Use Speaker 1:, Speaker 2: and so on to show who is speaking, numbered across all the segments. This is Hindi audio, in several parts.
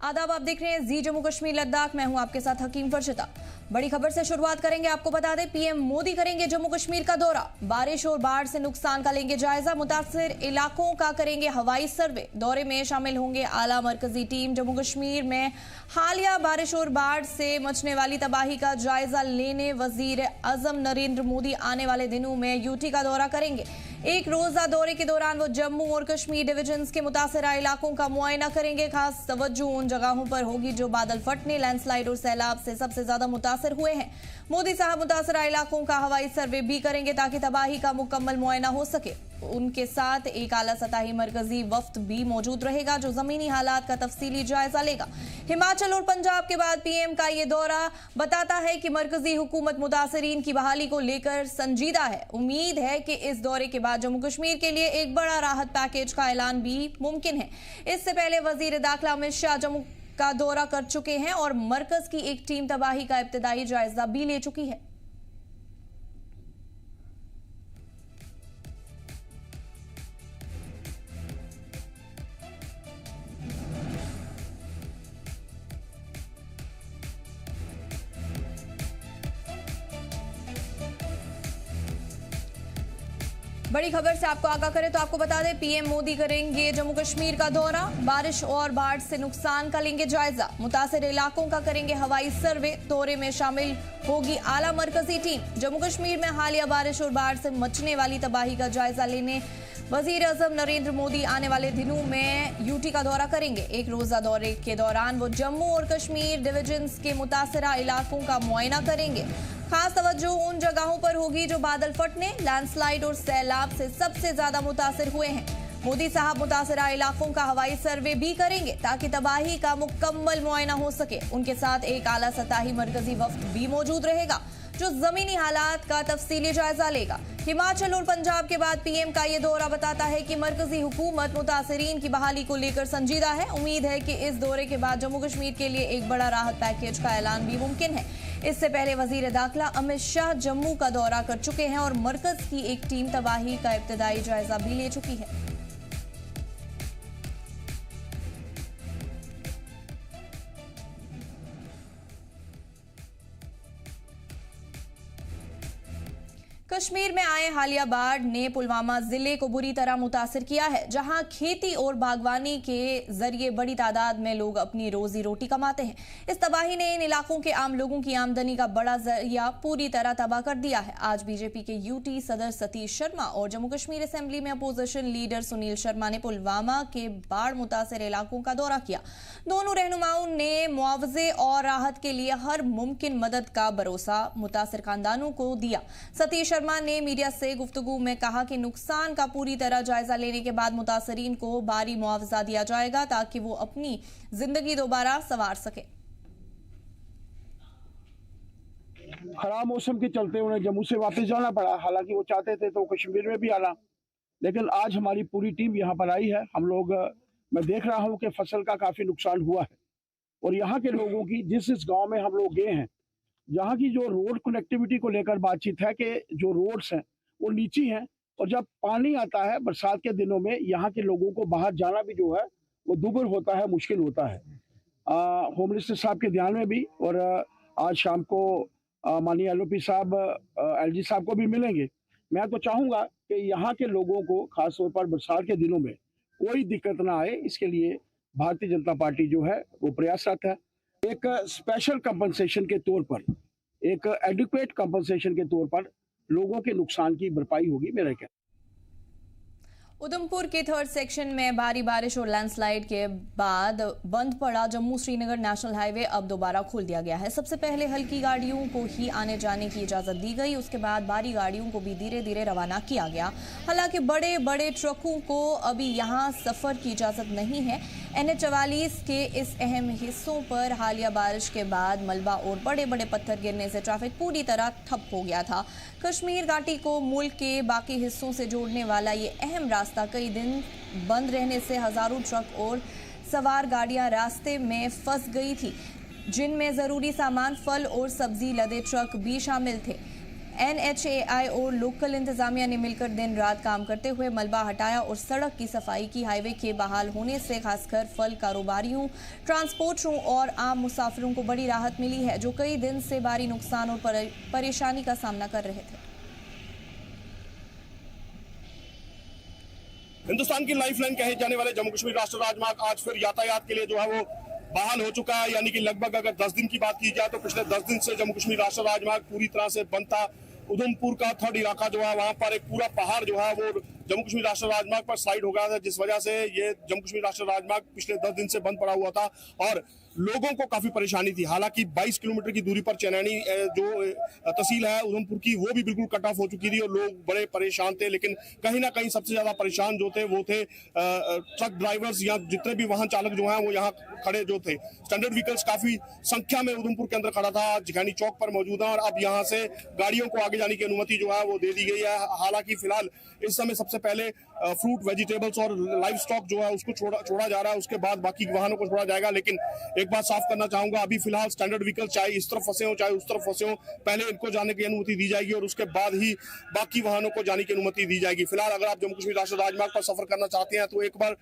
Speaker 1: आदाब, आप देख रहे हैं जी जम्मू कश्मीर लद्दाख। मैं हूं आपके साथ हकीम फरशता। बड़ी खबर से शुरुआत करेंगे। आपको बता दें, पीएम मोदी करेंगे जम्मू कश्मीर का दौरा। बारिश और बाढ़ से नुकसान का लेंगे जायजा। मुतासिर इलाकों का करेंगे हवाई सर्वे। दौरे में शामिल होंगे आला मरकजी टीम। जम्मू कश्मीर में हालिया बारिश और बाढ़ से मचने वाली तबाही का जायजा लेने वजीर आजम नरेंद्र मोदी आने वाले दिनों में यूटी का दौरा करेंगे। एक रोजा दौरे के दौरान वो जम्मू और कश्मीर डिवीजन्स के मुतासरा इलाकों का मुआयना करेंगे। खास तवज्जो उन जगहों पर होगी जो बादल फटने, लैंडस्लाइड और सैलाब से सबसे ज्यादा मुतासर हुए हैं। मोदी साहब मुतासरा इलाकों का हवाई सर्वे भी करेंगे ताकि तबाही का मुकम्मल मुआयना हो सके। उनके साथ एक आला सतही मरकजी वफ्द भी मौजूद रहेगा जो जमीनी हालात का तफसीली जायजा लेगा। हिमाचल और पंजाब के बाद पीएम का ये दौरा बताता है कि मरकजी हुकूमत मुतासरीन की बहाली को लेकर संजीदा है। उम्मीद है कि इस दौरे के बाद जम्मू कश्मीर के लिए एक बड़ा राहत पैकेज का ऐलान भी मुमकिन है। इससे पहले वजीर दाखिला अमित शाह जम्मू का दौरा कर चुके हैं और मरकज की एक टीम तबाही का इब्तदाई जायजा भी ले चुकी है। बड़ी खबर से आपको आगाह करें तो आपको बता दें, पीएम मोदी करेंगे जम्मू कश्मीर का दौरा। बारिश और बाढ़ से नुकसान का लेंगे जायजा। मुतासिर इलाकों का करेंगे हवाई सर्वे। दौरे में शामिल होगी आला मरकजी टीम। जम्मू कश्मीर में हालिया बारिश और बाढ़ से मचने वाली तबाही का जायजा लेने वजीर आजम नरेंद्र मोदी आने वाले दिनों में यूटी का दौरा करेंगे। एक रोजा दौरे के दौरान वो जम्मू और कश्मीर डिवीजन्स के मुतासरा इलाकों का मुआयना करेंगे। खास तवज्जो उन जगहों पर होगी जो बादल फटने, लैंडस्लाइड और सैलाब से सबसे ज्यादा मुतासिर हुए हैं। मोदी साहब मुतासरा इलाकों का हवाई सर्वे भी करेंगे ताकि तबाही का मुकम्मल मुआयना हो सके। उनके साथ एक आला सतही मरकजी वफ्द भी मौजूद रहेगा जो जमीनी हालात का तफसीली जायजा लेगा। हिमाचल और पंजाब के बाद पीएम का ये दौरा बताता है कि मरकजी हुकूमत मुतासरीन की बहाली को लेकर संजीदा है। उम्मीद है कि इस दौरे के बाद जम्मू कश्मीर के लिए एक बड़ा राहत पैकेज का ऐलान भी मुमकिन है। इससे पहले वजीर दाखिला अमित शाह जम्मू का दौरा कर चुके हैं और मरकज की एक टीम तबाही का इब्तदाई जायजा भी ले चुकी है। कश्मीर में आए हालिया बाढ़ ने पुलवामा जिले को बुरी तरह मुतासिर किया है, जहां खेती और बागवानी के जरिए बड़ी तादाद में लोग अपनी रोजी रोटी कमाते हैं। इस तबाही ने इन इलाकों के आम लोगों की आमदनी का बड़ा जरिया पूरी तरह तबाह कर दिया है। आज बीजेपी के यूटी सदर सतीश शर्मा और जम्मू कश्मीर असेंबली में अपोजिशन लीडर सुनील शर्मा ने पुलवामा के बाढ़ मुतासिर इलाकों का दौरा किया। दोनों रहनुमाओं ने मुआवजे और राहत के लिए हर मुमकिन मदद का भरोसा मुतासिर खानदानों को दिया। सतीश शर्मा ने मीडिया से गुफ्तगू में कहा कि नुकसान का पूरी तरह जायजा लेने के बाद मुतासरीन को भारी मुआवजा दिया जाएगा ताकि वो अपनी जिंदगी दोबारा संवार सके।
Speaker 2: खराब मौसम के चलते उन्हें जम्मू से वापस जाना पड़ा। हालांकि वो चाहते थे तो कश्मीर में भी आना, लेकिन आज हमारी पूरी टीम यहाँ पर आई है। हम लोग, मैं देख रहा हूँ कि फसल का काफी नुकसान हुआ है और यहाँ के लोगों की जिस गांव में हम लोग गए हैं, यहाँ की जो रोड कनेक्टिविटी को लेकर बातचीत है कि जो रोड्स हैं वो नीची हैं और जब पानी आता है बरसात के दिनों में यहाँ के लोगों को बाहर जाना भी जो है वो दुभर होता है, मुश्किल होता है। होम मिनिस्टर साहब के ध्यान में भी, और आज शाम को माननीय एलओपी साहब, एलजी साहब को भी मिलेंगे। मैं तो चाहूँगा कि यहाँ के लोगों को खास तौर पर बरसात के दिनों में कोई दिक्कत ना आए, इसके लिए भारतीय जनता पार्टी जो है वो प्रयासरत है। एक स्पेशल कंपनसेशन के तौर पर, एक एडिक्वेट कंपनसेशन के तौर पर लोगों के नुकसान की भरपाई होगी। मेरा क्या
Speaker 1: उधमपुर के थर्ड सेक्शन में भारी बारिश और लैंडस्लाइड के बाद बंद पड़ा जम्मू श्रीनगर नेशनल हाईवे अब दोबारा खोल दिया गया है। सबसे पहले हल्की गाड़ियों को ही आने जाने की इजाजत दी गई, उसके बाद भारी गाड़ियों को भी धीरे धीरे रवाना किया गया। हालांकि बड़े बड़े ट्रकों को अभी यहां सफर की इजाजत नहीं है। NH-44 के इस अहम हिस्सों पर हालिया बारिश के बाद मलबा और बड़े बड़े पत्थर गिरने से ट्रैफिक पूरी तरह ठप हो गया था। कश्मीर घाटी को मुल्क के बाकी हिस्सों से जोड़ने वाला ये अहम रास्ता कई दिन बंद रहने से हजारों ट्रक और सवार गाड़ियां रास्ते में फंस गई थी, जिनमें जरूरी सामान, फल और सब्जी लदे ट्रक भी शामिल थे। NHAI और लोकल इंतजामिया ने मिलकर दिन रात काम करते हुए मलबा हटाया और सड़क की सफाई की। हाईवे के बहाल होने से खासकर फल कारोबारियों, ट्रांसपोर्टरों और आम मुसाफिरों को बड़ी राहत मिली है, जो कई दिन से भारी नुकसान और परेशानी का सामना कर रहे थे।
Speaker 3: हिंदुस्तान की लाइफलाइन कहे जाने वाले जम्मू कश्मीर राष्ट्रीय राजमार्ग आज फिर यातायात के लिए जो है वो बहाल हो चुका है। यानी कि लगभग अगर 10 दिन की बात की जाए तो पिछले 10 दिन से जम्मू कश्मीर राष्ट्रीय राजमार्ग पूरी तरह से बंद था। उधमपुर का थर्ड इलाका जो है वहां पर एक पूरा पहाड़ जो है वो जम्मू कश्मीर राष्ट्रीय राजमार्ग पर स्लाइड हो गया था, जिस वजह से ये जम्मू कश्मीर राष्ट्रीय राजमार्ग पिछले 10 दिन से बंद पड़ा हुआ था और लोगों को काफी परेशानी थी। हालांकि 22 किलोमीटर की दूरी पर चनैनी जो तहसील है उधमपुर की, वो भी बिल्कुल कट ऑफ हो चुकी थी और लोग बड़े परेशान थे। लेकिन कहीं ना कहीं सबसे ज्यादा परेशान जो थे वो थे ट्रक ड्राइवर्स या जितने भी वाहन चालक जो हैं वो यहाँ खड़े जो थे। स्टैंडर्ड व्हीकल्स काफी संख्या में उधमपुर के अंदर खड़ा था, जिघानी चौक पर मौजूद है और अब यहाँ से गाड़ियों को आगे जाने की अनुमति जो है वो दे दी गई है। हालांकि फिलहाल इस समय सबसे पहले फ्रूट, वेजिटेबल्स और लाइव स्टॉक जो है उसको छोड़ा जा रहा है, उसके बाद बाकी वाहनों को छोड़ा जाएगा। लेकिन एक बात साफ करना चाहूंगा, अभी फिलहाल स्टैंडर्ड व्हीकल चाहे इस तरफ फंसे हो चाहे उस तरफ फंसे हो, पहले इनको जाने की अनुमति दी जाएगी और उसके बाद ही बाकी वाहनों को जाने की अनुमति दी जाएगी। फिलहाल अगर आप जम्मू कश्मीर राष्ट्रीय राजमार्ग पर सफर करना चाहते हैं तो एक बार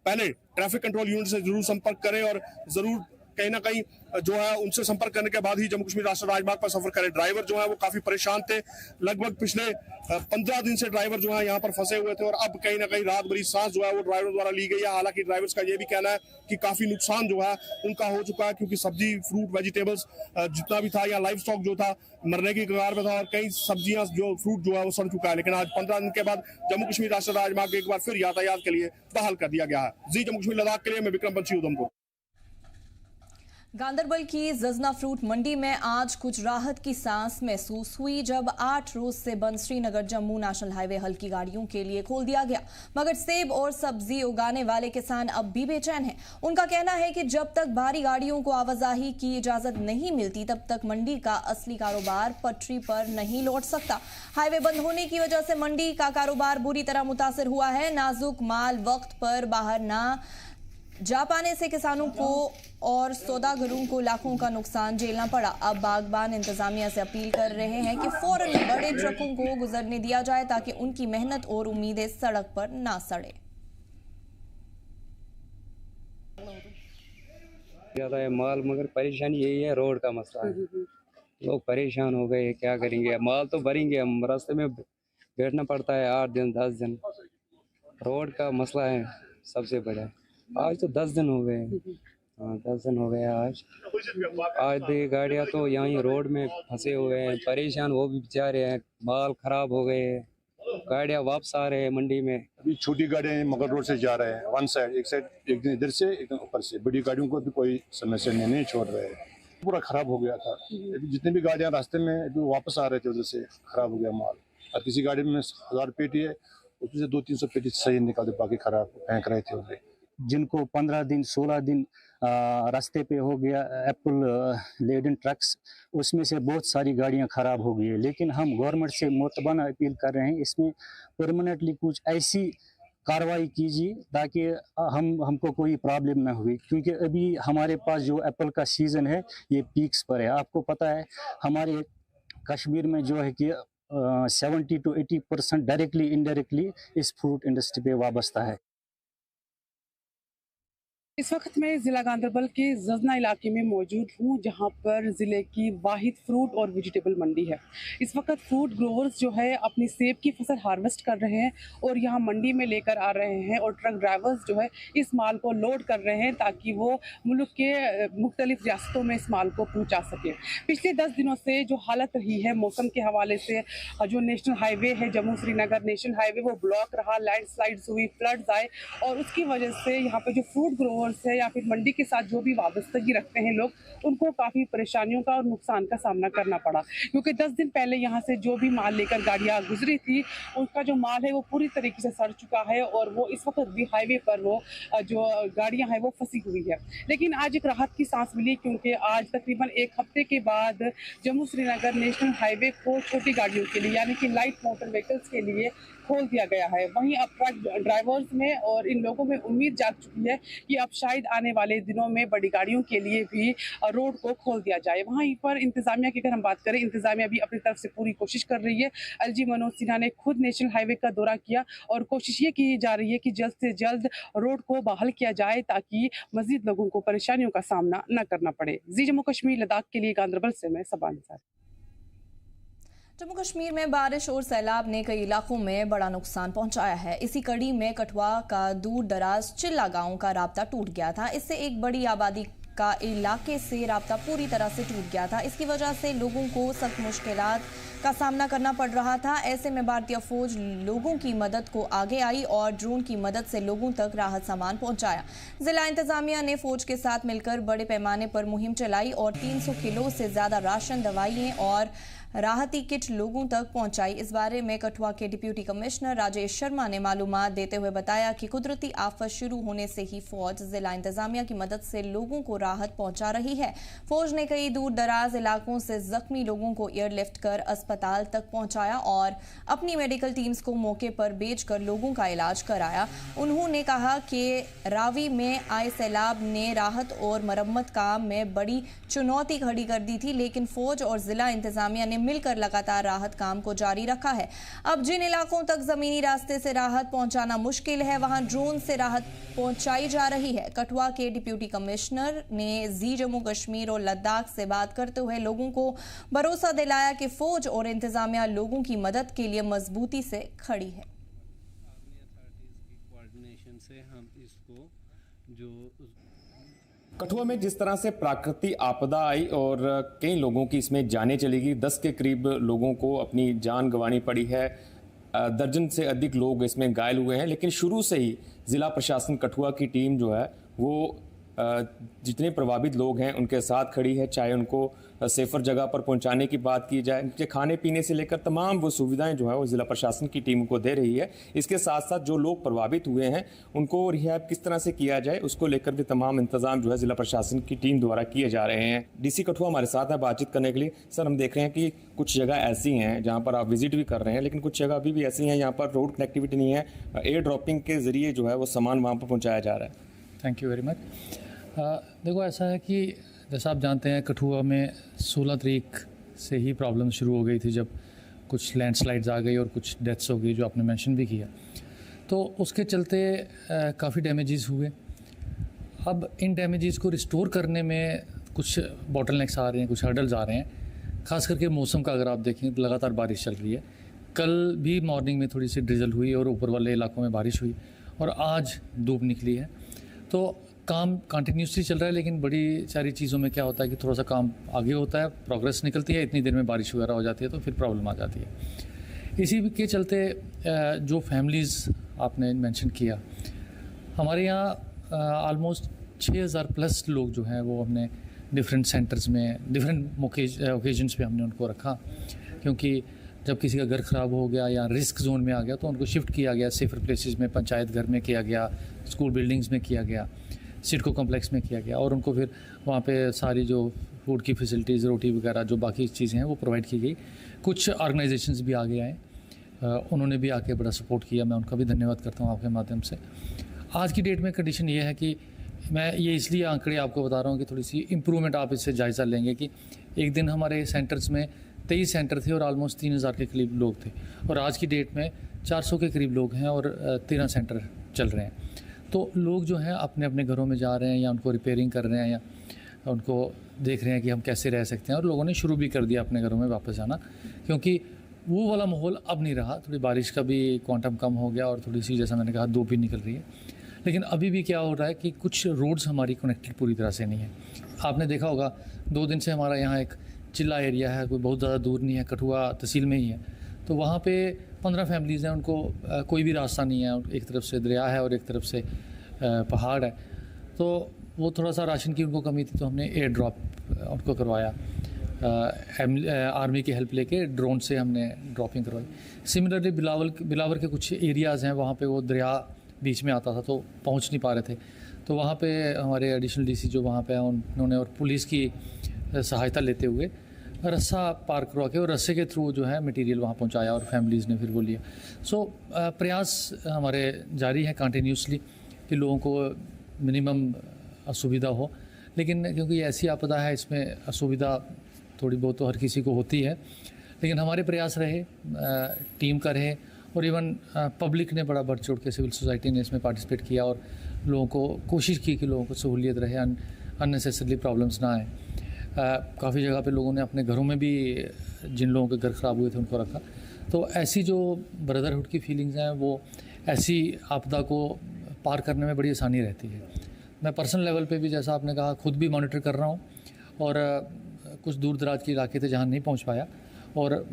Speaker 3: पहले ट्रैफिक कंट्रोल यूनिट से जरूर संपर्क करें और जरूर कहीं ना कहीं जो है उनसे संपर्क करने के बाद ही जम्मू कश्मीर राष्ट्रीय राजमार्ग पर सफर करें। ड्राइवर जो है वो काफी परेशान थे, लगभग पिछले 15 दिन से ड्राइवर जो है यहाँ पर फंसे हुए थे और अब कहीं ना कहीं रात भरी सांस जो है वो ड्राइवर द्वारा ली गई है। हालांकि ड्राइवर्स का ये भी कहना है कि काफी नुकसान जो है उनका हो चुका है, क्योंकि सब्जी, फ्रूट, वेजिटेबल्स जितना भी था या लाइव स्टॉक जो था मरने की कगार में था और कई सब्जियां जो फ्रूट जो है वो सड़ चुका है। लेकिन आज 15 दिन के बाद जम्मू कश्मीर राष्ट्रीय राजमार्ग एक बार फिर यातायात के लिए बहाल कर दिया गया है। जी जम्मू कश्मीर लद्दाख के लिए मैं विक्रम पंछी, उधमपुर।
Speaker 1: गांदरबल की जजना फ्रूट मंडी में आज कुछ राहत की सांस महसूस हुई, जब 8 रोज से बंद श्रीनगर जम्मू नेशनल हाईवे हल्की गाड़ियों के लिए खोल दिया गया। मगर सेब और सब्जी उगाने वाले किसान अब भी बेचैन हैं। उनका कहना है कि जब तक भारी गाड़ियों को आवाजाही की इजाजत नहीं मिलती तब तक मंडी का असली कारोबार पटरी पर नहीं लौट सकता। हाईवे बंद होने की वजह से मंडी का कारोबार बुरी तरह मुतासिर हुआ है। नाजुक माल वक्त पर बाहर ना जा पाने से किसानों को और सौदागरों को लाखों का नुकसान झेलना पड़ा। अब बागबान इंतजामिया से अपील कर रहे हैं कि फौरन बड़े ट्रकों को गुजरने दिया जाए ताकि उनकी मेहनत और उम्मीदें सड़क पर ना सड़े।
Speaker 4: ज्यादा है माल, मगर परेशानी यही है, रोड का मसला है। लोग परेशान हो गए, क्या करेंगे। माल तो भरेंगे, हम रास्ते में बैठना पड़ता है 8 दिन 10 दिन। रोड का मसला है सबसे बड़ा। आज तो 10 दिन हो गए, हाँ 10 दिन हो गए आज भी गाड़ियाँ तो यहाँ रोड में फंसे हुए हैं, परेशान वो भी बेचारे हैं। माल खराब हो गए, गाड़ियाँ वापस आ रहे हैं मंडी में।
Speaker 5: अभी छोटी गाड़ियाँ मगर रोड से जा रहे हैं, वन साइड, एक साइड, एक दिन इधर से एक दिन ऊपर से। बड़ी गाड़ियों को भी कोई समस्या नहीं छोड़ रहे हैं। पूरा खराब हो गया था। जितनी भी गाड़ियाँ रास्ते में जो वापस आ रहे थे उधर से खराब हो गया माल। और किसी गाड़ी में 1000 पेटी है, उसमें से 200-300 पेटी सही निकालते, बाकी खराब फेंक रहे थे उधर।
Speaker 6: जिनको 15 दिन 16 दिन रास्ते पे हो गया एप्पल लेडन ट्रक्स, उसमें से बहुत सारी गाड़ियां खराब हो गई है। लेकिन हम गवर्नमेंट से मोतबाना अपील कर रहे हैं, इसमें परमानेंटली कुछ ऐसी कार्रवाई कीजिए ताकि हमको कोई प्रॉब्लम ना हुई, क्योंकि अभी हमारे पास जो एप्पल का सीज़न है ये पीक्स पर है। आपको पता है हमारे कश्मीर में जो है कि 70 to 80% डायरेक्टली इनडायरेक्टली इस फ्रूट इंडस्ट्री पे वाबस्ता है।
Speaker 7: इस वक्त मैं ज़िला गांदरबल के जजना इलाके में मौजूद हूँ, जहाँ पर ज़िले की वाहिद फ्रूट और वेजिटेबल मंडी है। इस वक्त फ्रूट ग्रोवर्स जो है अपनी सेब की फसल हार्वेस्ट कर रहे हैं और यहाँ मंडी में लेकर आ रहे हैं और ट्रक ड्राइवर्स जो है इस माल को लोड कर रहे हैं ताकि वो मुल्क के मुख्तलिफ रियासतों में इस माल को पहुँचा सकें। पिछले 10 दिनों से जो हालत रही है मौसम के हवाले से, जो नेशनल हाईवे है जम्मू श्रीनगर नेशनल हाईवे वो ब्लॉक रहा, लैंडस्लाइड्स हुई, फ्लड्स आए और उसकी वजह से यहाँ पर जो फ्रूट ग्रोवर्स है या फिर मंडी के साथ जो भी वाबस्तगी रखते हैं लोग, उनको काफ़ी परेशानियों का और नुकसान का सामना करना पड़ा। क्योंकि 10 दिन पहले यहाँ से जो भी माल लेकर गाड़ियाँ गुजरी थी उसका जो माल है वो पूरी तरीके से सड़ चुका है और वो इस वक्त भी हाईवे पर वो जो गाड़ियाँ हैं वो फंसी हुई है। लेकिन आज एक राहत की सांस मिली, क्योंकि आज तकरीबन 1 हफ्ते के बाद जम्मू श्रीनगर नेशनल हाईवे को छोटी गाड़ियों के लिए यानी कि लाइट मोटर व्हीकल्स के लिए खोल दिया गया है। वहीं अब ट्रक ड्राइवर्स में और इन लोगों में उम्मीद जाग चुकी है कि अब शायद आने वाले दिनों में बड़ी गाड़ियों के लिए भी रोड को खोल दिया जाए। वहीं पर इंतजामिया की अगर हम बात करें, इंतजामिया भी अपनी तरफ से पूरी कोशिश कर रही है। एलजी मनोज सिन्हा ने खुद नेशनल हाईवे का दौरा किया और कोशिश ये की जा रही है कि जल्द से जल्द रोड को बहाल किया जाए ताकि मजीद लोगों को परेशानियों का सामना न करना पड़े। जी जम्मू कश्मीर लद्दाख के लिए गांदरबल से मैं सबा निसार।
Speaker 1: जम्मू कश्मीर में बारिश और सैलाब ने कई इलाकों में बड़ा नुकसान पहुंचाया है। इसी कड़ी में कठुआ का दूर दराज चिल्ला गांव का राब्ता टूट गया था। इससे एक बड़ी आबादी का इलाके से राब्ता पूरी तरह से टूट गया था। इसकी वजह से लोगों को सख्त मुश्किलात का सामना करना पड़ रहा था। ऐसे में भारतीय फौज लोगों की मदद को आगे आई और ड्रोन की मदद से लोगों तक राहत सामान पहुंचाया। जिला इंतजामिया ने फौज के साथ मिलकर बड़े पैमाने पर मुहिम चलाई और 300 किलो से ज्यादा राशन, दवाइयां और राहती किट लोगों तक पहुंचाई। इस बारे में कठुआ के डिप्टी कमिश्नर राजेश शर्मा ने मालूमात देते हुए बताया कि कुदरती आफत शुरू होने से ही फौज जिला इंतजामिया की मदद से लोगों को राहत पहुंचा रही है। फौज ने कई दूर दराज इलाकों से जख्मी लोगों को एयरलिफ्ट कर अस्पताल तक पहुंचाया और अपनी मेडिकल टीम्स को मौके पर भेजकर लोगों का इलाज कराया। उन्होंने कहा कि रावी में आए सैलाब ने राहत और मरम्मत काम में बड़ी चुनौती खड़ी कर दी थी, लेकिन फौज और जिला इंतजामिया ने मिलकर लगातार राहत काम को जारी रखा है। अब जिन इलाकों तक जमीनी रास्ते से राहत पहुंचाना मुश्किल है, वहां ड्रोन से राहत पहुंचाई जा रही है। कठुआ के डिप्टी कमिश्नर ने जी जम्मू कश्मीर और लद्दाख से बात करते हुए लोगों को भरोसा दिलाया कि फौज और इंतजामिया लोगों की मदद के लिए मजबूती से खड़ी है।
Speaker 8: कोऑर्डिनेशन से हम इसको जो
Speaker 9: कठुआ में जिस तरह से प्राकृतिक आपदा आई और कई लोगों की इसमें जानें चली गई, 10 के करीब लोगों को अपनी जान गंवानी पड़ी है, दर्जन से अधिक लोग इसमें घायल हुए हैं। लेकिन शुरू से ही ज़िला प्रशासन कठुआ की टीम जो है वो जितने प्रभावित लोग हैं उनके साथ खड़ी है, चाहे उनको सेफर जगह पर पहुंचाने की बात की जाए, उनके खाने पीने से लेकर तमाम वो सुविधाएं जो है वो ज़िला प्रशासन की टीम को दे रही है। इसके साथ साथ जो लोग प्रभावित हुए हैं उनको रिहैब किस तरह से किया जाए उसको लेकर भी तमाम इंतजाम जो है ज़िला प्रशासन की टीम द्वारा किए जा रहे हैं। डीसी कठुआ हमारे साथ है बातचीत करने के लिए। सर, हम देख रहे हैं कि कुछ जगह ऐसी हैं जहाँ पर आप विजिट भी कर रहे हैं, लेकिन कुछ जगह अभी भी ऐसी हैं यहाँ पर रोड कनेक्टिविटी नहीं है, एयर ड्रॉपिंग के जरिए जो है वो सामान वहाँ पर पहुँचाया जा रहा है।
Speaker 10: Thank you very much. देखो, ऐसा है कि जैसा आप जानते हैं कठुआ में 16 तारीख से ही प्रॉब्लम शुरू हो गई थी, जब कुछ लैंडस्लाइड्स आ गई और कुछ डेथ्स हो गई जो आपने मेंशन भी किया। तो उसके चलते काफ़ी डैमेजेस हुए। अब इन डैमेजेस को रिस्टोर करने में कुछ बॉटलनेक्स आ रहे हैं, कुछ हर्डल्स आ रहे हैं। ख़ास करके मौसम का अगर आप देखें तो लगातार बारिश चल रही है। कल भी मॉर्निंग में थोड़ी सी ड्रिजल हुई और ऊपर वाले इलाकों में बारिश हुई और आज धूप निकली है। तो काम कंटिन्यूसली चल रहा है, लेकिन बड़ी सारी चीज़ों में क्या होता है कि थोड़ा सा काम आगे होता है, प्रोग्रेस निकलती है, इतनी देर में बारिश वगैरह हो जाती है तो फिर प्रॉब्लम आ जाती है। इसी के चलते जो फैमिलीज़ आपने मेंशन किया, हमारे यहाँ ऑलमोस्ट 6000 प्लस लोग जो हैं वो हमने डिफरेंट सेंटर्स में डिफरेंट ओकेजन्स पे हमने उनको रखा, क्योंकि जब किसी का घर ख़राब हो गया या रिस्क जोन में आ गया तो उनको शिफ्ट किया गया सेफर प्लेसेस में, पंचायत घर में किया गया, स्कूल बिल्डिंग्स में किया गया, सिडको कॉम्प्लेक्स में किया गया और उनको फिर वहाँ पे सारी जो फूड की फैसिलिटीज़, रोटी वगैरह जो बाकी चीज़ें हैं वो प्रोवाइड की गई। कुछ ऑर्गेनाइजेशंस भी आगे आए, उन्होंने भी आके बड़ा सपोर्ट किया, मैं उनका भी धन्यवाद करता हूँ आपके माध्यम से। आज की डेट में कंडीशन ये है कि मैं ये इसलिए आंकड़े आपको बता रहा हूँ कि थोड़ी सी इम्प्रूवमेंट आप इससे जायज़ा लेंगे कि एक दिन हमारे सेंटर्स में 23 सेंटर थे और ऑलमोस्ट 3000 के करीब लोग थे और आज की डेट में 400 के करीब लोग हैं और 13 सेंटर चल रहे हैं। तो लोग जो हैं अपने अपने घरों में जा रहे हैं या उनको रिपेयरिंग कर रहे हैं या उनको देख रहे हैं कि हम कैसे रह सकते हैं, और लोगों ने शुरू भी कर दिया अपने घरों में वापस जाना, क्योंकि वो वाला माहौल अब नहीं रहा। थोड़ी बारिश का भी क्वांटम कम हो गया और थोड़ी सी, जैसा मैंने कहा, धूप भी निकल रही है। लेकिन अभी भी क्या हो रहा है कि कुछ रोड्स हमारी कनेक्टेड पूरी तरह से नहीं है। आपने देखा होगा 2 दिन से हमारा यहाँ एक चिल्ला एरिया है, कोई बहुत ज़्यादा दूर नहीं है, कठुआ तहसील में ही है। तो वहाँ पे 15 फैमिलीज़ हैं, उनको कोई भी रास्ता नहीं है, एक तरफ से दरिया है और एक तरफ से पहाड़ है। तो वो थोड़ा सा राशन की उनको कमी थी, तो हमने एयर ड्रॉप उनको करवाया, आर्मी की हेल्प लेके ड्रोन से हमने ड्रॉपिंग करवाई। सिमिलरली बिलावर के कुछ एरियाज़ हैं, वहाँ पे वो दरिया बीच में आता था तो पहुँच नहीं पा रहे थे, तो वहाँ पे हमारे एडिशनल डीसी जो वहाँ पे हैं उन्होंने और पुलिस की सहायता लेते हुए रस्सा पार करवा के और रस्से के थ्रू जो है मटेरियल वहाँ पहुँचाया और फैमिलीज़ ने फिर वो लिया। सो प्रयास हमारे जारी है कंटिन्यूसली कि लोगों को मिनिमम असुविधा हो, लेकिन क्योंकि ऐसी आपदा है इसमें असुविधा थोड़ी बहुत तो हर किसी को होती है, लेकिन हमारे प्रयास रहे, टीम का रहे और इवन पब्लिक ने बड़ा बढ़ चढ़ के, सिविल सोसाइटी ने इसमें पार्टिसिपेट किया और लोगों को कोशिश की कि लोगों को सहूलियत रहे, अननेसेसरली प्रॉब्लम्स ना आए। काफ़ी जगह पे लोगों ने अपने घरों में भी जिन लोगों के घर ख़राब हुए थे उनको रखा। तो ऐसी जो ब्रदरहुड की फीलिंग्स हैं वो ऐसी आपदा को पार करने में बड़ी आसानी रहती है। मैं पर्सनल लेवल पे भी, जैसा आपने कहा, खुद भी मॉनिटर कर रहा हूँ और कुछ दूर दराज के इलाके थे जहाँ नहीं पहुँच पाया और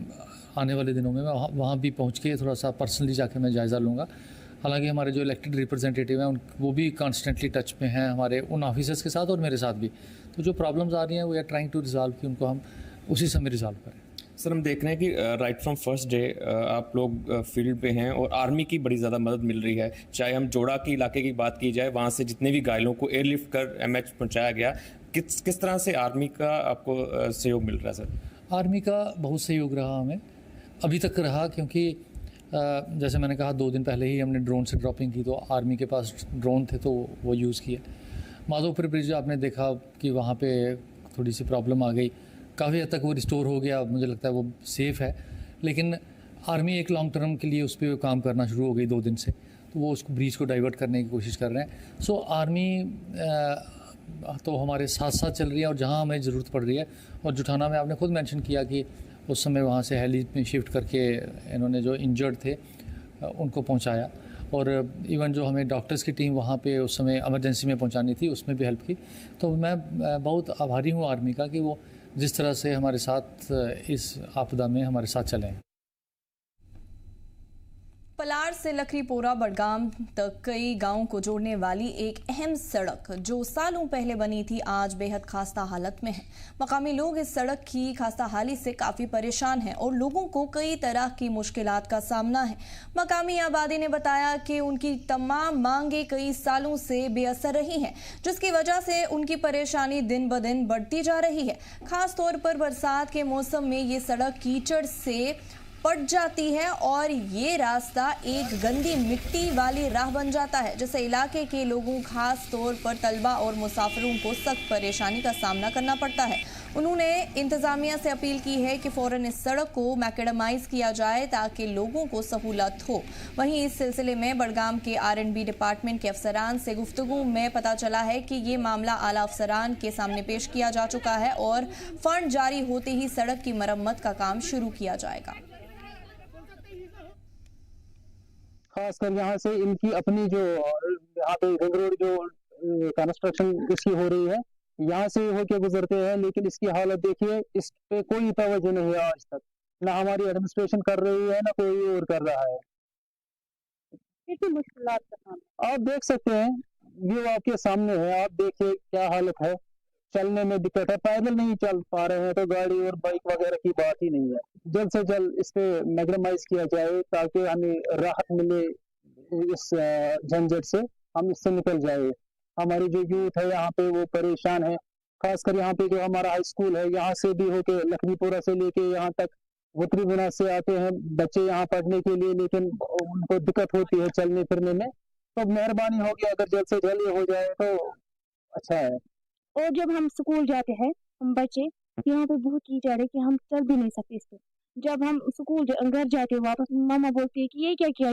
Speaker 10: आने वाले दिनों में मैं वहाँ भी पहुँच के थोड़ा सा पर्सनली जाके मैं जायज़ा लूँगा। हालांकि हमारे जो इलेक्टेड रिप्रेजेंटेटिव हैं वो भी कॉन्स्टेंटली टच में हैं हमारे उन ऑफिसर्स के साथ और मेरे साथ भी। तो जो प्रॉब्लम्स आ रही हैं वो आर ट्राइंग टू रिजॉल्व कि उनको हम उसी समय रिजॉल्व करें।
Speaker 9: सर, हम देख रहे हैं कि राइट फ्रॉम फर्स्ट डे आप लोग फील्ड पे हैं और आर्मी की बड़ी ज़्यादा मदद मिल रही है। चाहे हम जोड़ा के इलाके की बात की जाए, वहाँ से जितने भी घायलों को एयरलिफ्ट कर एमएच पहुँचाया गया, किस तरह से आर्मी का आपको सहयोग मिल रहा है? सर,
Speaker 10: आर्मी का बहुत सहयोग रहा हमें, अभी तक रहा, क्योंकि जैसे मैंने कहा 2 दिन पहले ही हमने ड्रोन से ड्रॉपिंग की, तो आर्मी के पास ड्रोन थे तो वो यूज़ किए। माधोपुर ब्रिज आपने देखा कि वहाँ पे थोड़ी सी प्रॉब्लम आ गई, काफ़ी हद तक वो रिस्टोर हो गया, मुझे लगता है वो सेफ़ है, लेकिन आर्मी एक लॉन्ग टर्म के लिए उस पर काम करना शुरू हो गई 2 दिन से, तो वो उसको ब्रिज को डाइवर्ट करने की कोशिश कर रहे हैं। सो आर्मी तो हमारे साथ साथ चल रही है और जहाँ हमें ज़रूरत पड़ रही है, और जुठाना में आपने खुद मेंशन किया कि उस समय वहाँ से हेली में शिफ्ट करके इन्होंने जो इंजर्ड थे उनको पहुँचाया, और इवन जो हमें डॉक्टर्स की टीम वहाँ पे उस समय इमरजेंसी में पहुँचानी थी उसमें भी हेल्प की। तो मैं बहुत आभारी हूँ आर्मी का कि वो जिस तरह से हमारे साथ इस आपदा में हमारे साथ चले हैं।
Speaker 1: पलार से लखरीपोरा बडगाम तक कई गांवों को जोड़ने वाली एक अहम सड़क जो सालों पहले बनी थी, आज बेहद खास्ता हालत में है। मकामी लोग इस सड़क की खास्ता हाली से काफी परेशान हैं और लोगों को कई तरह की मुश्किलात का सामना है। मकामी आबादी ने बताया कि उनकी तमाम मांगे कई सालों से बेअसर रही हैं, जिसकी वजह से उनकी परेशानी दिन ब दिन बढ़ती जा रही है। खास तौर पर बरसात के मौसम में ये सड़क कीचड़ से पट जाती है और ये रास्ता एक गंदी मिट्टी वाली राह बन जाता है, जिससे इलाके के लोगों, खास तौर पर तलबा और मुसाफिरों को सख्त परेशानी का सामना करना पड़ता है। उन्होंने इंतजामिया से अपील की है कि फौरन इस सड़क को मैकेडमाइज किया जाए ताकि लोगों को सहूलत हो। वहीं इस सिलसिले में बडगाम के R&B डिपार्टमेंट के अफसरान से गुफ्तगू में पता चला है कि ये मामला आला अफसरान के सामने पेश किया जा चुका है और फंड जारी होते ही सड़क की मरम्मत का काम शुरू किया जाएगा।
Speaker 11: खासकर यहाँ से इनकी अपनी जो यहाँ पे रिंग रोड जो कंस्ट्रक्शन इसकी हो रही है, यहाँ से होके गुजरते हैं, लेकिन इसकी हालत देखिए, इस पे कोई तवज्जो नहीं है आज तक, ना हमारी एडमिनिस्ट्रेशन कर रही है ना कोई और कर रहा है। कितनी मुश्किलात का सामना आप देख सकते हैं, व्यू आपके सामने है, आप देखिए क्या हालत है, चलने में दिक्कत है, पैदल नहीं चल पा रहे हैं तो गाड़ी और बाइक वगैरह की बात ही नहीं है। जल्द से जल्द इस पे मैग्नेमाइज किया जाए ताकि हमें राहत मिले इस झंझट से, हम इससे निकल जाए। हमारी जो यूथ है यहाँ पे वो परेशान है, खासकर यहाँ पे जो हमारा हाई स्कूल है, यहाँ से भी होके लखनीपुरा से लेके यहाँ तक वुतरीगुना से आते हैं बच्चे यहाँ पढ़ने के लिए, लेकिन उनको दिक्कत होती है चलने फिरने में। तो मेहरबानी होगी अगर जल्द से जल्द ये हो जाए तो अच्छा है।
Speaker 12: और जब हम स्कूल जाते हैं हम बच्चे, यहाँ पे बहुत कीचड़ है कि हम चल भी नहीं सकते इस पे। जब हम स्कूल घर जाते हैं वापस, मामा बोलती है कि ये क्या किया,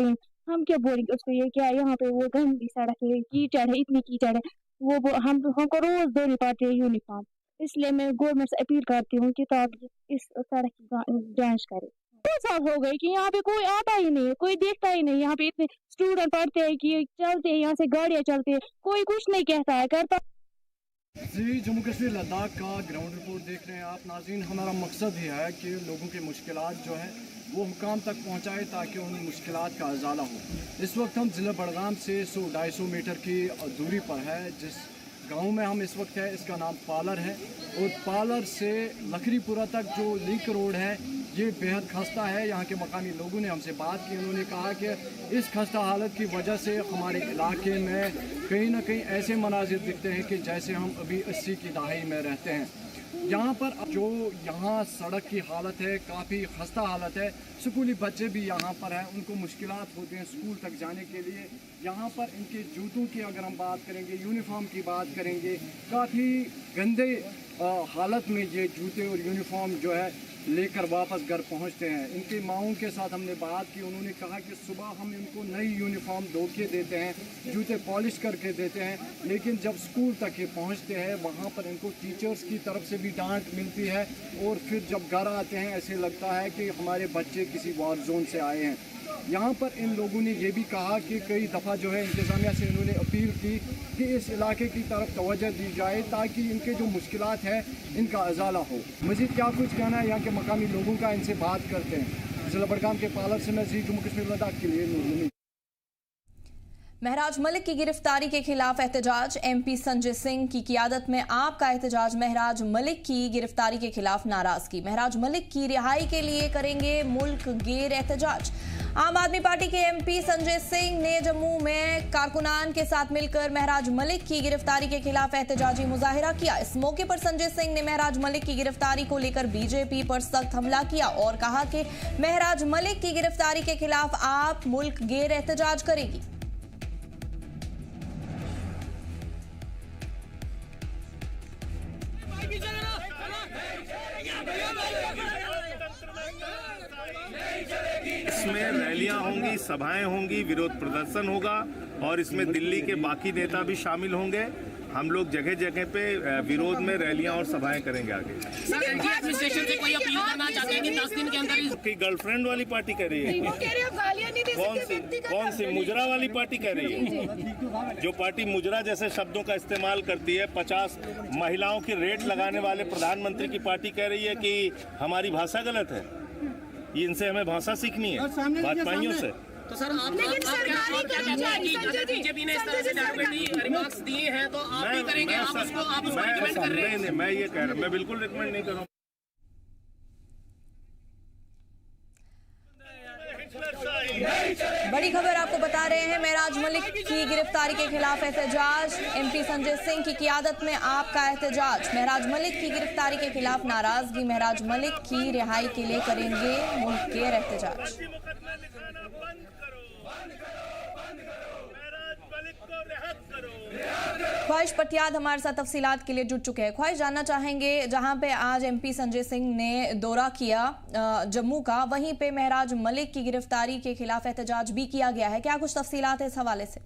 Speaker 12: हम क्या बोलेंगे उसको, ये क्या, यहाँ पे वो गंदी सड़क है, कीचड़ है, इतनी कीचड़ है, वो हमको रोज धोनी पड़ती है यूनिफॉर्म। इसलिए मैं गवर्नमेंट से अपील करती हूँ कि तो आप इस सड़क की जांच करें। 2 साल हो गए कि यहाँ पे कोई आता ही नहीं है, कोई देखता ही नहीं। यहाँ पे इतने स्टूडेंट पढ़ते हैं कि चलते हैं, यहाँ से गाड़ियाँ चलती है, कोई कुछ नहीं कहता है, करता।
Speaker 13: जी, जम्मू कश्मीर लद्दाख का ग्राउंड रिपोर्ट देख रहे हैं आप नाज़रीन। हमारा मकसद ये है कि लोगों की मुश्किलात जो है वो हुकाम तक पहुंचाए ताकि उन मुश्किलात का अजाला हो। इस वक्त हम ज़िला बडगाम से 100-250 मीटर की दूरी पर है। जिस गांव में हम इस वक्त है इसका नाम पालर है, और पालर से लखरीपुरा तक जो लिंक रोड है ये बेहद खस्ता है। यहाँ के मकामी लोगों ने हमसे बात की, उन्होंने कहा कि इस खस्ता हालत की वजह से हमारे इलाके में कहीं ना कहीं ऐसे मनाजिर दिखते हैं कि जैसे हम अभी 80 की दहाई में रहते हैं। यहाँ पर जो यहाँ सड़क की हालत है काफ़ी खस्ता हालत है। स्कूली बच्चे भी यहाँ पर हैं, उनको मुश्किलात होते हैं स्कूल तक जाने के लिए। यहाँ पर इनके जूतों की अगर हम बात करेंगे, यूनिफॉर्म की बात करेंगे, काफ़ी गंदे हालत में ये जूते और यूनिफॉर्म जो है लेकर वापस घर पहुंचते हैं। इनकी माओं के साथ हमने बात की, उन्होंने कहा कि सुबह हम इनको नई यूनिफॉर्म धो के देते हैं, जूते पॉलिश करके देते हैं, लेकिन जब स्कूल तक ये पहुंचते हैं वहां पर इनको टीचर्स की तरफ से भी डांट मिलती है और फिर जब घर आते हैं ऐसे लगता है कि हमारे बच्चे किसी वॉर जोन से आए हैं। यहाँ पर इन लोगों ने ये भी कहा कि कई दफ़ा जो है इंतज़ामिया से इन्होंने अपील की कि इस इलाके की तरफ तवज्जो दी जाए ताकि इनके जो मुश्किलात हैं इनका अजाला हो। मज़ीद क्या कुछ कहना है यहाँ के मकामी लोगों का, इनसे बात करते हैं। ज़िला बडगाम के पालर से मैं जम्मू कश्मीर लद्दाख के लिए नूर।
Speaker 1: महराज मलिक की गिरफ्तारी के खिलाफ एहतजाज। एमपी संजय सिंह की क़ियादत में आप का एहतजाज। महराज मलिक की गिरफ्तारी के खिलाफ नाराजगी। महराज मलिक की रिहाई के लिए करेंगे मुल्क गेर एहतजाज। आम आदमी पार्टी के एमपी संजय सिंह ने जम्मू में कारकुनान के साथ मिलकर महराज मलिक की गिरफ्तारी के खिलाफ एहतजाजी मुजाहिरा किया। इस मौके पर संजय सिंह ने महराज मलिक की गिरफ्तारी को लेकर बीजेपी पर सख्त हमला किया और कहा कि महराज मलिक की गिरफ्तारी के खिलाफ आप मुल्क गेर एहतजाज करेगी।
Speaker 14: इसमें रैलियां होंगी, सभाएं होंगी, विरोध प्रदर्शन होगा और इसमें दिल्ली के बाकी नेता भी शामिल होंगे। हम लोग जगह जगह पे विरोध में रैलियां और सभाएं करेंगे आगे।
Speaker 15: एडमिनिस्ट्रेशन से कोई अपील करना चाहते हैं कि 10 दिन के अंदर
Speaker 14: आपकी गर्लफ्रेंड वाली पार्टी कह रही है? कौन सी मुजरा वाली पार्टी कह रही है? जो पार्टी मुजरा जैसे शब्दों का इस्तेमाल करती है, 50 महिलाओं की रेट लगाने वाले प्रधानमंत्री की पार्टी कह रही है कि हमारी भाषा गलत है। इनसे हमें भाषा सीखनी है भाजपाइयों से।
Speaker 15: तो सर आप क्या कहते हैं कि अगर बीजेपी ने इस तरह से रिमार्क्स दिए हैं तो आप भी करेंगे? आप उसको रिकमेंड कर रहे हैं?
Speaker 14: नहीं, मैं ये कह रहा हूँ, मैं बिल्कुल रिकमेंड नहीं कर रहा हूँ।
Speaker 1: बड़ी खबर आपको बता रहे हैं, महराज मलिक की गिरफ्तारी के खिलाफ एहतजाज। एमपी संजय सिंह की क़ियादत में आपका एहतजाज। महराज मलिक की गिरफ्तारी के खिलाफ नाराजगी। महराज मलिक की रिहाई के लिए करेंगे मुल्क गेर एहतजाज। ख्वाहिश पटियाद हमारे साथ तफसीलात के लिए जुड़ चुके हैं। ख्वाहिश जानना चाहेंगे, जहां पे आज एमपी संजय सिंह ने दौरा किया जम्मू का, वहीं पे महराज मलिक की गिरफ्तारी के खिलाफ एहतजाज भी किया गया है। क्या कुछ तफसीलात है इस हवाले से?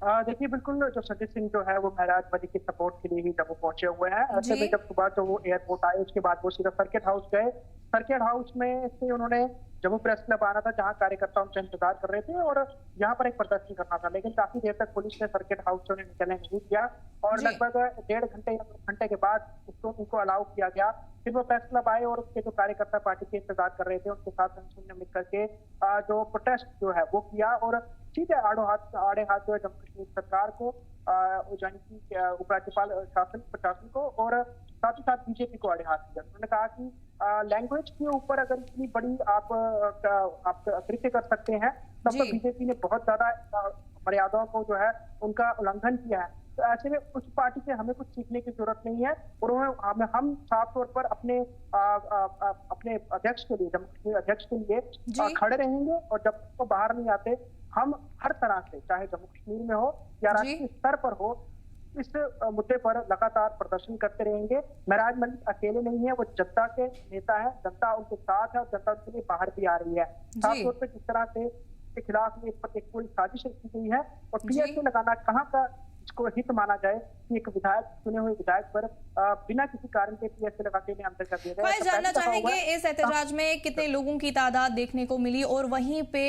Speaker 16: देखिए, बिल्कुल जो संजय सिंह जो है वो महराज मलिक की सपोर्ट के लिए ही जम्मू पहुंचे हुए हैं। ऐसे में जब सुबह तो वो एयरपोर्ट आए, उसके बाद वो सीधा सर्किट हाउस गए। सर्किट हाउस में से उन्होंने जम्मू प्रेस क्लब आना था, जहां कार्यकर्ता उनसे इंतजार कर रहे थे और यहाँ पर एक प्रदर्शन करना था, लेकिन काफी देर तक पुलिस ने सर्किट हाउस से उन्हें निकलने नहीं दिया और लगभग 1.5 घंटे या 2 घंटे के बाद उनको अलाउ किया गया। फिर वो प्रेस क्लब आए और उसके जो कार्यकर्ता पार्टी के इंतजार कर रहे थे उनके साथ ने मिल करके जो प्रोटेस्ट जो है वो किया और सीधे आड़े हाथ जो है जम्मू कश्मीर सरकार को, यानी कि उपराज्यपाल प्रशासन को और साथ ही साथ बीजेपी को आड़े हाथ दिया। उन्होंने कहा कि लैंग्वेज के ऊपर अगर इतनी बड़ी आप कृत्य कर सकते हैं तब तो बीजेपी ने बहुत ज्यादा मर्यादाओं को जो है उनका उल्लंघन किया है। तो ऐसे में उस पार्टी से हमें कुछ सीखने की जरूरत नहीं है और हम साफ तौर पर अपने अध्यक्ष के लिए, जम्मू कश्मीर अध्यक्ष के लिए खड़े रहेंगे और जब वो बाहर नहीं आते हम हर तरह से, चाहे जम्मू कश्मीर में हो या राष्ट्रीय स्तर पर हो, इस मुद्दे पर लगातार प्रदर्शन करते रहेंगे। महराज मलिक अकेले नहीं है, वो जनता के नेता है, जनता उनके साथ है और जनता उनके लिए बाहर भी आ रही है। साफ तौर पर जिस तरह से के खिलाफ में एक पूरी साजिश की गई है और पीएसए लगाना कहाँ का इसको हित माना जाए कि एक विधायक, चुने हुए विधायक पर बिना किसी कारण के पीएसए लगाते हुए अंदर कर दिया गया।
Speaker 1: ख्वाहिश जानना चाहेंगे, इस एहतजाज में कितने लोगों की तादाद देखने को मिली और वहीं पे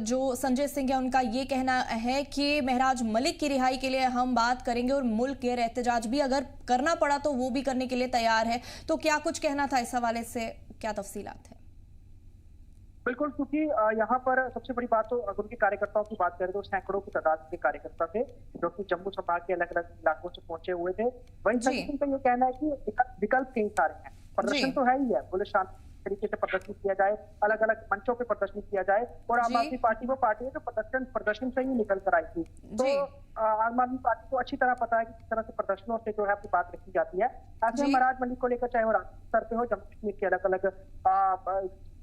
Speaker 1: जो संजय सिंह है उनका ये कहना है कि महराज मलिक की रिहाई के लिए हम बात करेंगे और मुल्क गेर एहतजाज भी अगर करना पड़ा तो वो भी करने के लिए तैयार है। तो क्या कुछ कहना था इस हवाले से, क्या तफसीलात है?
Speaker 16: बिल्कुल, क्योंकि यहाँ पर सबसे बड़ी बात तो अगर उनके कार्यकर्ताओं की बात करें तो सैकड़ों की तादाद के कार्यकर्ता थे जो कि जम्मू संभाग के अलग अलग इलाकों से पहुंचे हुए थे। वहीं संजय सिंह का ये कहना है कि विकल्प कई सारे हैं, प्रदर्शन तो है ही है, पुलिस शांति तरीके से प्रदर्शन किया जाए, अलग अलग मंचों पे प्रदर्शन किया जाए। और आम आदमी पार्टी वो पार्टी है जो प्रदर्शन से ही निकल कर आई थी। तो आम आदमी पार्टी को अच्छी तरह पता है कि किस तरह से प्रदर्शनों से जो है अपनी बात रखी जाती है। ऐसे महाराज मलिक को लेकर चाहे वो राष्ट्रीय स्तर पे हो, जम्मू कश्मीर के अलग अलग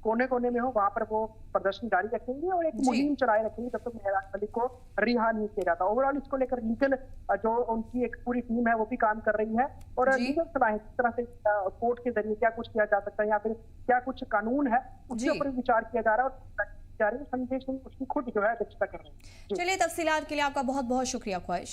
Speaker 16: कोने कोने में हो, वहां पर वो प्रदर्शन जारी रखेंगे और एक मुहिम चलाए रखेंगे जब तक महराज मलिक को रिहा नहीं किया जाता। ओवरऑल इसको लेकर लीगल जो उनकी एक पूरी टीम है वो भी काम कर रही है और लीगल सलाह किस तरह से कोर्ट के जरिए क्या कुछ किया जा सकता है या फिर क्या कुछ कानून है उसके ऊपर विचार किया जा रहा है और संजय सिंह उसकी खुद जो है अध्यक्षता कर रहे हैं।
Speaker 1: चलिए, तफसीलात के लिए आपका बहुत बहुत शुक्रिया ख्वाहिश।